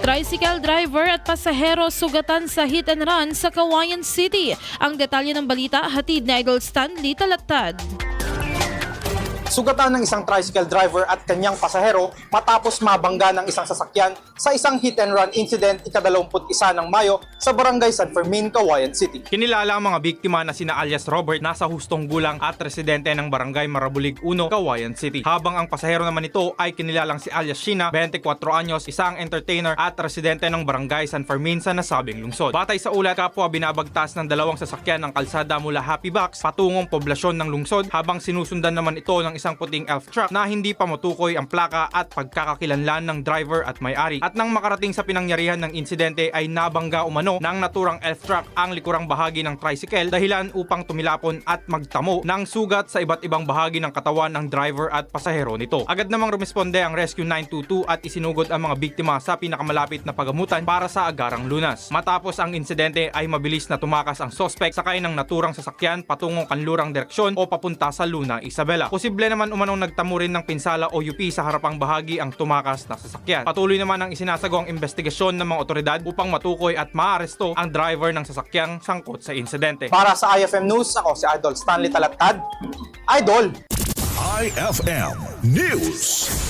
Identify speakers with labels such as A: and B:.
A: Tricycle driver at pasahero sugatan sa hit and run sa Cauayan City. Ang detalye ng balita hatid ni Idol Stanley Talattad.
B: Sugatan ng isang tricycle driver at kanyang pasahero matapos mabangga ng isang sasakyan sa isang hit and run incident ika-21 ng Mayo sa Barangay San Fermin, Cauayan City.
C: Kinilala ang mga biktima na sina alias Robert, nasa hustong gulang at residente ng Barangay Marabulig 1, Cauayan City. Habang ang pasahero naman nito ay kinilalang si alias Sheena, 24 anyos, isang entertainer at residente ng Barangay San Fermin sa nasabing lungsod. Batay sa ulat, kapwa binabagtas ng dalawang sasakyan ng kalsada mula Happy Box patungong poblasyon ng lungsod habang sinusundan naman ito ng isang puting elf truck na hindi pa matukoy ang plaka at pagkakakilanlan ng driver at may-ari. At nang makarating sa pinangyarihan ng insidente ay nabangga umano ng naturang elf truck ang likurang bahagi ng tricycle dahilan upang tumilapon at magtamo ng sugat sa iba't ibang bahagi ng katawan ng driver at pasahero nito. Agad namang rumisponde ang Rescue 922 at isinugod ang mga biktima sa pinakamalapit na pagamutan para sa agarang lunas. Matapos ang insidente ay mabilis na tumakas ang suspect sakay ng naturang sasakyan patungong kanlurang direksyon o papunta sa Luna, Isabela. Posible naman umanong nagtamo rin ng pinsala o UP sa harapang bahagi ang tumakas na sasakyan. Patuloy naman ang isinasagawang investigasyon ng mga otoridad upang matukoy at maaresto ang driver ng sasakyang sangkot sa insidente.
B: Para sa IFM News, ako si Idol Stanley Talattad. Idol!
D: IFM News.